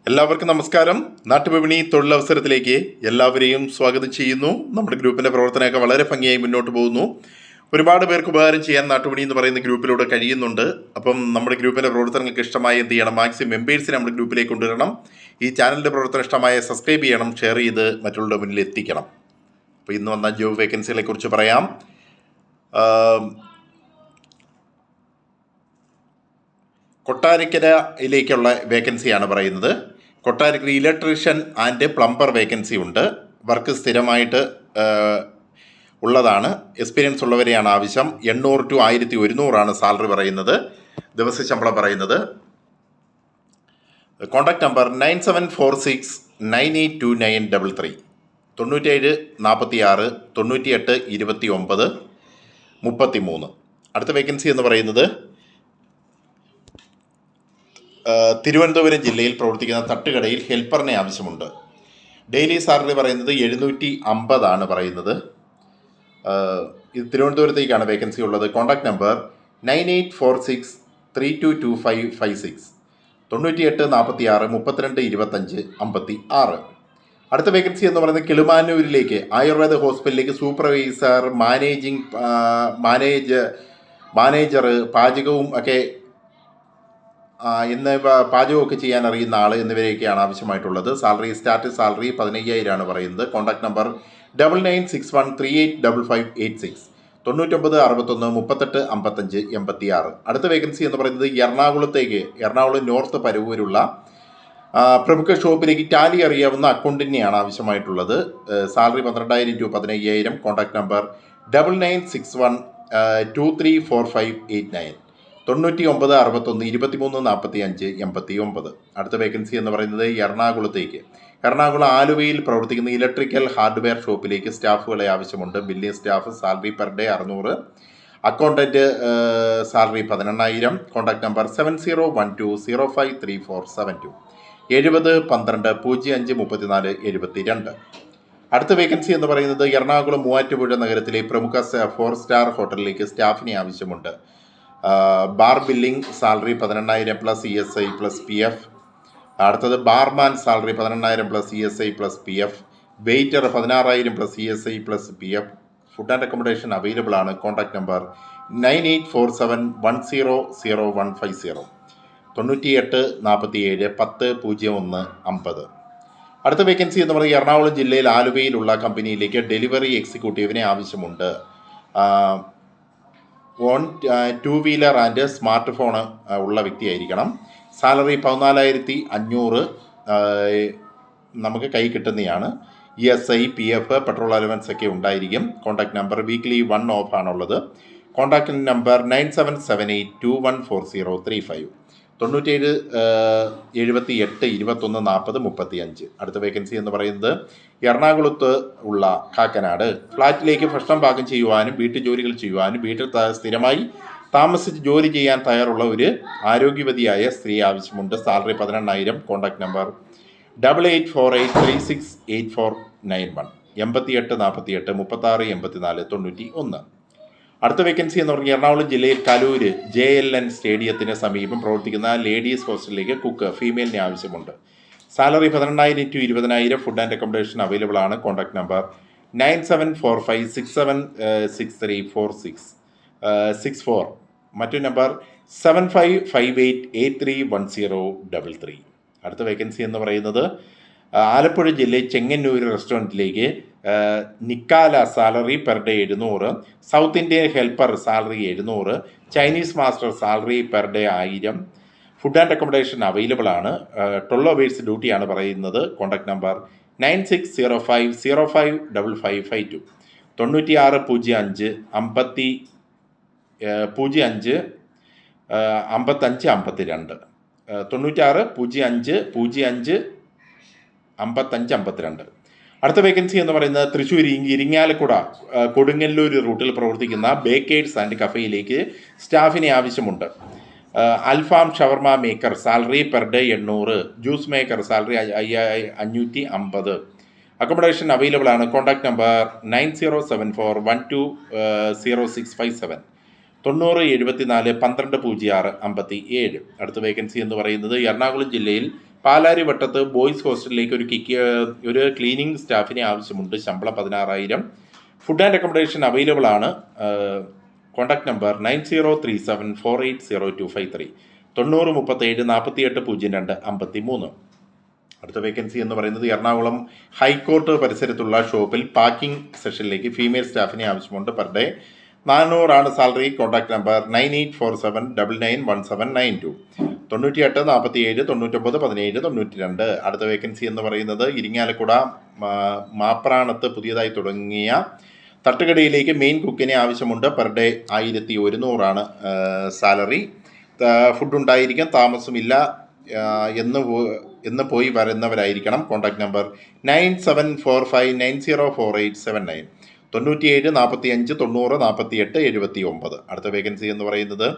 എല്ലാവർക്കും നമസ്കാരം. നാട്ടുവിപണി തൊഴിലവസരത്തിലേക്ക് എല്ലാവരെയും സ്വാഗതം ചെയ്യുന്നു. നമ്മുടെ ഗ്രൂപ്പിൻ്റെ പ്രവർത്തനമൊക്കെ വളരെ ഭംഗിയായി മുന്നോട്ട് പോകുന്നു. ഒരുപാട് പേർക്ക് ഉപകാരം ചെയ്യാൻ നാട്ടുവിപണി എന്ന് പറയുന്ന ഗ്രൂപ്പിലൂടെ കഴിയുന്നുണ്ട്. അപ്പം നമ്മുടെ ഗ്രൂപ്പിൻ്റെ പ്രവർത്തനങ്ങൾക്ക് ഇഷ്ടമായി എന്ത് ചെയ്യണം? മാക്സിമം മെമ്പേഴ്സിനെ നമ്മുടെ ഗ്രൂപ്പിലേക്ക് കൊണ്ടുവരണം. ഈ ചാനലിൻ്റെ പ്രവർത്തനം ഇഷ്ടമായ സബ്സ്ക്രൈബ് ചെയ്യണം, ഷെയർ ചെയ്ത് മറ്റുള്ളവരുടെ മുന്നിൽ എത്തിക്കണം. അപ്പോൾ ഇന്ന് വന്ന ജോബ് വേക്കൻസികളെ കുറിച്ച് പറയാം. കൊട്ടാരക്കരയിലേക്കുള്ള വേക്കൻസിയാണ് പറയുന്നത്. Kottarakkara electrician and plumber vacancy ഉണ്ട്. വർക്ക് സ്ഥിരമായിട്ട് ഉള്ളതാണ്. എക്സ്പീരിയൻസ് ഉള്ളവരെയാണ് ആവശ്യം. 800 to 1100 സാലറി പറയുന്നത്. ദിവസ ശമ്പളം പറയുന്നത്. Contact number 9746982933 97 46 98 29 33. അടുത്ത വേക്കൻസി എന്ന് പറയുന്നത് തിരുവനന്തപുരം ജില്ലയിൽ പ്രവർത്തിക്കുന്ന തട്ടുകടയിൽ ഹെൽപ്പറിനെ ആവശ്യമുണ്ട്. ഡെയിലി സാലറി പറയുന്നത് 750 പറയുന്നത്. ഇത് തിരുവനന്തപുരത്തേക്കാണ് വേക്കൻസി ഉള്ളത്. Contact number 9846322556 98 46 32 25 56. അടുത്ത വേക്കൻസി എന്ന് പറയുന്നത് കിളിമാനൂരിലേക്ക് ആയുർവേദ ഹോസ്പിറ്റലിലേക്ക് സൂപ്പർവൈസർ, മാനേജർ, പാചകവും ഒക്കെ എന്നിവ പാചകമൊക്കെ ചെയ്യാൻ അറിയുന്ന ആൾ എന്നിവരെയൊക്കെയാണ് ആവശ്യമായിട്ടുള്ളത്. സ്റ്റാർട്ട് സാലറി 15,000 പറയുന്നത്. Contact number 9961385586 99 61 38 55 86. അടുത്ത വേക്കൻസി എന്ന് പറയുന്നത് എറണാകുളം നോർത്ത് പരവൂരുള്ള പ്രമുഖ ഷോപ്പിലേക്ക് ടാലി അറിയാവുന്ന അക്കൗണ്ടിനെയാണ് ആവശ്യമായിട്ടുള്ളത്. Salary 12,000 to 15,000. Contact number 9961234589 99 61 23 45 89. അടുത്ത വേക്കൻസി എന്ന് പറയുന്നത് എറണാകുളം ആലുവയിൽ പ്രവർത്തിക്കുന്ന ഇലക്ട്രിക്കൽ ഹാർഡ്വെയർ ഷോപ്പിലേക്ക് സ്റ്റാഫുകളെ ആവശ്യമുണ്ട്. Billing staff, salary per day 600. Accountant salary 18,000. Contact number 7012053472 70 12 05 34 72. അടുത്ത വേക്കൻസി എന്ന് പറയുന്നത് എറണാകുളം മൂവാറ്റുപുഴ നഗരത്തിലെ പ്രമുഖ 4 സ്റ്റാർ ഹോട്ടലിലേക്ക് സ്റ്റാഫിനെ ആവശ്യമുണ്ട്. Bar billing salary 18,000 plus ESI plus PF. അടുത്തത് barman salary 18,000 plus ESI plus PF. Waiter 16,000 plus ESI plus PF. Food and accommodation available ആണ്. Contact number 9847100150 98 47 10 01 50. അടുത്ത വേക്കൻസി എന്ന് പറയുന്നത് എറണാകുളം ജില്ലയിൽ ആലുവയിലുള്ള കമ്പനിയിലേക്ക് ഡെലിവറി എക്സിക്യൂട്ടീവിനെ ആവശ്യമുണ്ട്. 2 വീലർ ആൻഡ് സ്മാർട്ട് ഫോൺ ഉള്ള വ്യക്തിയായിരിക്കണം. സാലറി 14,500 നമുക്ക് കൈ കിട്ടുന്നതാണ്. ESI PF പെട്രോൾ അലവൻസ് ഒക്കെ ഉണ്ടായിരിക്കും. കോൺടാക്ട് നമ്പർ വീക്ക്ലി 1 ഓഫ് ആണുള്ളത്. Contact number 9778214035 97 78 21 40 35. അടുത്ത വേക്കൻസി എന്ന് പറയുന്നത് എറണാകുളത്ത് ഉള്ള കാക്കനാട് ഫ്ലാറ്റിലേക്ക് ഭക്ഷണം പാകം ചെയ്യുവാനും വീട്ടുജോലികൾ ചെയ്യുവാനും വീട്ടിൽ സ്ഥിരമായി താമസിച്ച് ജോലി ചെയ്യാൻ തയ്യാറുള്ള ഒരു ആരോഗ്യവതിയായ സ്ത്രീ ആവശ്യമുണ്ട്. സാലറി 18,000. Contact number 8848368491 88 48 36 84 91. അടുത്ത വേക്കൻസി എന്ന് പറഞ്ഞാൽ എറണാകുളം ജില്ലയിൽ കലൂര് JLN സ്റ്റേഡിയത്തിന് സമീപം പ്രവർത്തിക്കുന്ന ലേഡീസ് ഹോസ്റ്റലിലേക്ക് കുക്ക് ഫീമെയിലിനെ ആവശ്യമുണ്ട്. Salary 18,000 to 20,000. Food and accommodation available ആണ്. കോൺടാക്ട് നമ്പർ 9745676346 മറ്റു നമ്പർ 7558831033. അടുത്ത വേക്കൻസി എന്ന് പറയുന്നത് ആലപ്പുഴ ജില്ലയിൽ ചെങ്ങന്നൂർ റെസ്റ്റോറൻറ്റിലേക്ക് നിക്കാല salary per day 700. South Indian helper salary 700. Chinese master salary per day 1000. Food and accommodation available ആണ്. 12 hours ഡ്യൂട്ടിയാണ് പറയുന്നത്. Contact number 9605055552 96 05 55 55 52 96 05 05 55 52. അടുത്ത വേക്കൻസി എന്ന് പറയുന്നത് തൃശ്ശൂർ ഇരിങ്ങാലക്കുട കൊടുങ്ങല്ലൂർ റൂട്ടിൽ പ്രവർത്തിക്കുന്ന ബേക്കേഴ്സ് ആൻഡ് കഫേയിലേക്ക് സ്റ്റാഫിനെ ആവശ്യമുണ്ട്. അൽഫാം ഷവർമ maker salary per day 800. Juice maker salary 550. Accommodation available ആണ്. Contact number 9074120657 90 74 12 06 57. അടുത്ത വേക്കൻസി എന്ന് പറയുന്നത് എറണാകുളം ജില്ലയിൽ പാലാരിവട്ടത്ത് ബോയ്സ് ഹോസ്റ്റലിലേക്ക് ഒരു ക്ലീനിങ് സ്റ്റാഫിനെ ആവശ്യമുണ്ട്. ശമ്പളം 16,000. ഫുഡ് ആൻഡ് അക്കോമഡേഷൻ അവൈലബിൾ ആണ്. Contact number 9037480253 9037480253. അടുത്ത വേക്കൻസി എന്ന് പറയുന്നത് എറണാകുളം ഹൈക്കോർട്ട് പരിസരത്തുള്ള ഷോപ്പിൽ പാക്കിംഗ് സെഷനിലേക്ക് ഫീമെയിൽ സ്റ്റാഫിനെ ആവശ്യമുണ്ട്. Per day 400 salary. Contact number 9847991792 9847991792. അടുത്ത വേക്കൻസി എന്ന് പറയുന്നത് ഇരിങ്ങാലക്കുട മാപ്രാണത്ത് പുതിയതായി തുടങ്ങിയ തട്ടുകടയിലേക്ക് മെയിൻ കുക്കിനെ ആവശ്യമുണ്ട്. Per day 1100 salary. ഫുഡ് ഉണ്ടായിരിക്കും, താമസമില്ല. എന്ന് പോയി വരുന്നവരായിരിക്കണം. Contact number 9745904879 9745904879. അടുത്ത വേക്കൻസി എന്ന് പറയുന്നത്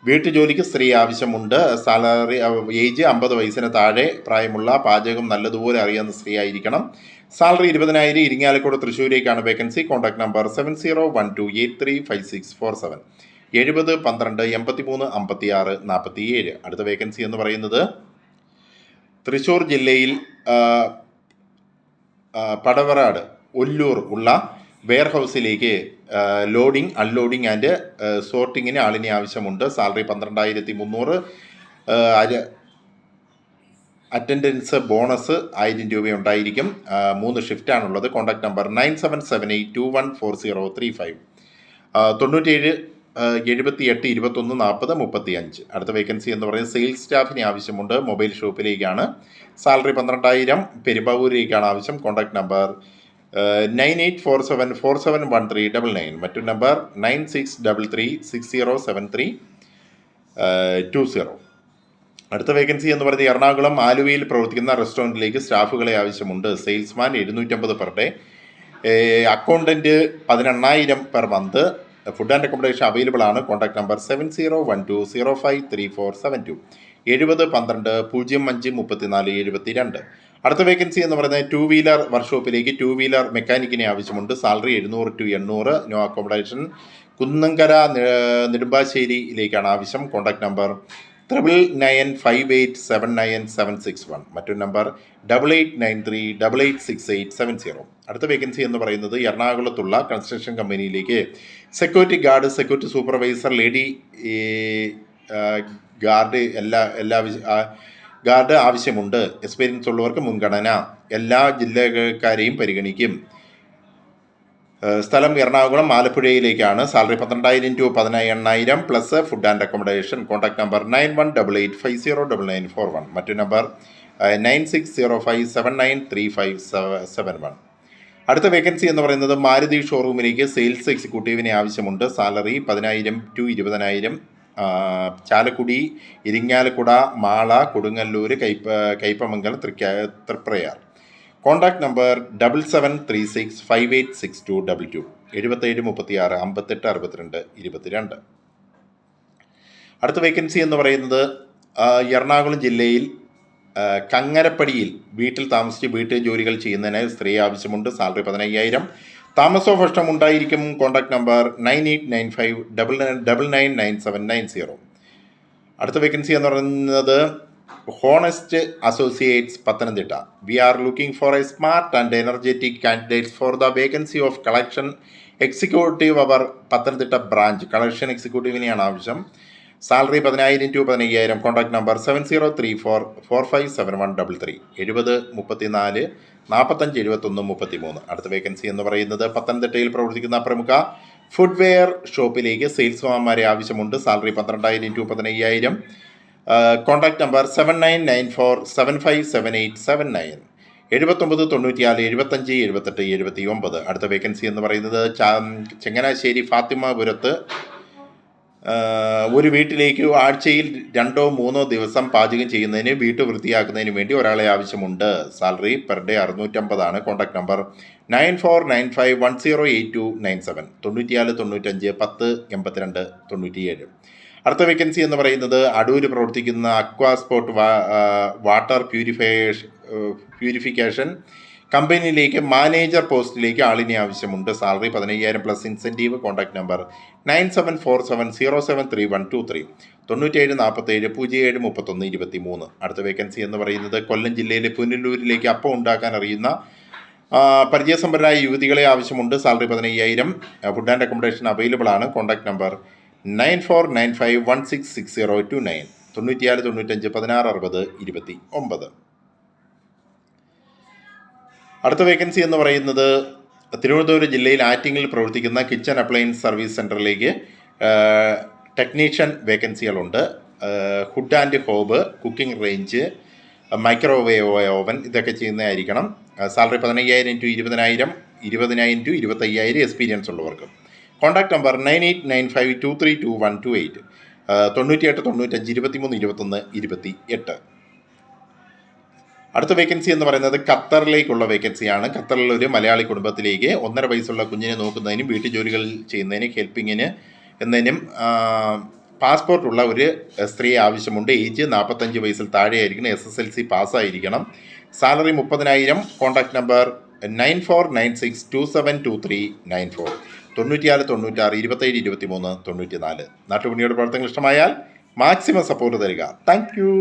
വീട്ടുജോലിക്ക് സ്ത്രീ ആവശ്യമുണ്ട്. സാലറി ഏജ് 50 വയസ്സിന് താഴെ പ്രായമുള്ള, പാചകം നല്ലതുപോലെ അറിയാവുന്ന സ്ത്രീ ആയിരിക്കണം. സാലറി 20,000. ഇരിങ്ങാലക്കുട തൃശ്ശൂരേക്കാണ് വേക്കൻസി. Contact number 7012835647 70 12 83 56 47. അടുത്ത വേക്കൻസി എന്ന് പറയുന്നത് തൃശ്ശൂർ ജില്ലയിൽ പടവറാട് ഒല്ലൂർ ഉള്ള വെയർഹൗസിലേക്ക് ലോഡിംഗ്, അൺലോഡിംഗ് ആൻഡ് സോർട്ടിങ്ങിന് ആളിനെ ആവശ്യമുണ്ട്. സാലറി 12,300. അറ്റൻഡൻസ് ബോണസ് 1000 രൂപ ഉണ്ടായിരിക്കും. 3 ഷിഫ്റ്റാണുള്ളത്. Contact number 9778214035 97 78 21 40 35. അടുത്ത വേക്കൻസി എന്ന് പറയുന്നത് സെയിൽസ് സ്റ്റാഫിനെ ആവശ്യമുണ്ട്. മൊബൈൽ ഷോപ്പിലേക്കാണ്. സാലറി 12,000. പെരുമ്പാവൂരിലേക്കാണ് ആവശ്യം. Contact number 9847471399. മറ്റൊരു നമ്പർ 9633607320. അടുത്ത വേക്കൻസി എന്ന് പറയുന്നത് എറണാകുളം ആലുവയിൽ പ്രവർത്തിക്കുന്ന റെസ്റ്റോറൻറ്റിലേക്ക് സ്റ്റാഫുകളെ ആവശ്യമുണ്ട്. Salesman 750 per day. Accountant 18,000 per month. Food and accommodation available ആണ്. Contact number 7012053472 70 12 05 34 72. അടുത്ത വേക്കൻസി എന്ന് പറയുന്നത് 2 വീലർ വർക്ക്ഷോപ്പിലേക്ക് 2 വീലർ മെക്കാനിക്കിനെ ആവശ്യമുണ്ട്. Salary 700 to 800. No accommodation. Kunnamkara നെടുമ്പാശ്ശേരിയിലേക്കാണ് ആവശ്യം. Contact number 9995879761. മറ്റൊരു നമ്പർ 8893886870. അടുത്ത വേക്കൻസി എന്ന് പറയുന്നത് എറണാകുളത്തുള്ള കൺസ്ട്രക്ഷൻ കമ്പനിയിലേക്ക് security guard, security supervisor, lady guard guard ആവശ്യമുണ്ട്. എക്സ്പീരിയൻസ് ഉള്ളവർക്ക് മുൻഗണന. എല്ലാ ജില്ലക്കാരെയും പരിഗണിക്കും. സ്ഥലം എറണാകുളം ആലപ്പുഴയിലേക്കാണ്. Salary 12,000 to 18,000 plus food and accommodation. Contact number 9188509941. മറ്റു നമ്പർ 9605793571. അടുത്ത വേക്കൻസി എന്ന് പറയുന്നത് മാരുതി ഷോറൂമിലേക്ക് സെയിൽസ് എക്സിക്യൂട്ടീവിനെ ആവശ്യമുണ്ട്. Salary 10,000 to 20,000. Chalakudy, Irinjalakuda, Mala, Kodungallur, Kaipamangalam, Triprayar. Contact number 7736586222 77 36 58 62 22. അടുത്ത വേക്കൻസി എന്ന് പറയുന്നത് എറണാകുളം ജില്ലയിൽ കങ്ങരപ്പടിയിൽ വീട്ടിൽ താമസിച്ച് വീട്ടു ജോലികൾ ചെയ്യുന്നതിന് സ്ത്രീ ആവശ്യമുണ്ട്. സാലറി 15,000. താമസോ ഭക്ഷണം ഉണ്ടായിരിക്കും. Contact number 9895999790. അടുത്ത വേക്കൻസി എന്ന് പറയുന്നത് honest associates Pathanamthitta. We are looking for a smart and energetic candidates for the vacancy of collection executive our Pathanamthitta branch. Collection എക്സിക്യൂട്ടീവിനെയാണ് ആവശ്യം. Salary 10,000 to 15,000. Contact number 7034457133 70 34 45 71 33. അടുത്ത വേക്കൻസി എന്ന് പറയുന്നത് പത്തനംതിട്ടയിൽ പ്രവർത്തിക്കുന്ന പ്രമുഖ ഫുഡ്വെയർ ഷോപ്പിലേക്ക് സെയിൽസ്മാൻമാരെ ആവശ്യമുണ്ട്. Salary 12,000 to 15,000. Contact number 7994757879 79 94 75 78 79. അടുത്ത വേക്കൻസി എന്ന് പറയുന്നത് ചങ്ങനാശ്ശേരി ഫാത്തിമപുരത്ത് ഒരു വീട്ടിലേക്ക് ആഴ്ചയിൽ 2-3 ദിവസം പാചകം ചെയ്യുന്നതിന് വീട്ടു വൃത്തിയാക്കുന്നതിന് വേണ്ടി ഒരാളെ ആവശ്യമുണ്ട്. Salary per day 650. Contact number 9495108297 94 95 10 82 97. അടുത്ത വേക്കൻസി എന്ന് പറയുന്നത് അടൂർ പ്രവർത്തിക്കുന്ന അക്വാസ്പോർട്ട് വാട്ടർ പ്യൂരിഫിക്കേഷൻ കമ്പനിയിലേക്ക് മാനേജർ പോസ്റ്റിലേക്ക് ആളിനെ ആവശ്യമുണ്ട്. Salary 15,000 plus incentive. Contact number 9747073123 9747073123. അടുത്ത വേക്കൻസി എന്ന് പറയുന്നത് കൊല്ലം ജില്ലയിലെ പുനലൂരിലേക്ക് അപ്പം ഉണ്ടാക്കാൻ അറിയുന്ന പരിചയസമ്പന്നരായ യുവതികളെ ആവശ്യമുണ്ട്. Salary 15,000. Food and accommodation available ആണ്. Contact number 9495166029 9695166029. അടുത്ത വേക്കൻസി എന്ന് പറയുന്നത് തിരുവനന്തപുരം ജില്ലയിൽ ആറ്റിങ്ങിൽ പ്രവർത്തിക്കുന്ന കിച്ചൺ അപ്ലയൻസ് സർവീസ് സെൻറ്ററിലേക്ക് ടെക്നീഷ്യൻ വേക്കൻസികളുണ്ട്. Hood and hob, cooking range, microwave oven ഇതൊക്കെ ചെയ്യുന്നതായിരിക്കണം. സാലറി 15,000 × 20,000, 20,000 × 25,000 എക്സ്പീരിയൻസ് ഉള്ളവർക്ക്. Contact number 9895232128 98 95 23 21 28. അടുത്ത വേക്കൻസി എന്ന് പറയുന്നത് ഖത്തറിലേക്കുള്ള വേക്കൻസിയാണ്. ഖത്തറിൽ ഒരു മലയാളി കുടുംബത്തിലേക്ക് 1.5 വയസ്സുള്ള കുഞ്ഞിനെ നോക്കുന്നതിനും വീട്ടുജോലികൾ ചെയ്യുന്നതിനും ഹെൽപ്പിങ്ങിന് എന്നതിനും പാസ്പോർട്ടുള്ള ഒരു സ്ത്രീയെ ആവശ്യമുണ്ട്. ഏജ് 45 വയസ്സിൽ താഴെയായിരിക്കണം. SSLC പാസ്സായിരിക്കണം. സാലറി 30,000. Contact number 9496272394 96 96 27 23 94. നാട്ടുപണിയുടെ പ്രവർത്തനങ്ങൾ ഇഷ്ടമായാൽ മാക്സിമം സപ്പോർട്ട് തരിക. Thank you.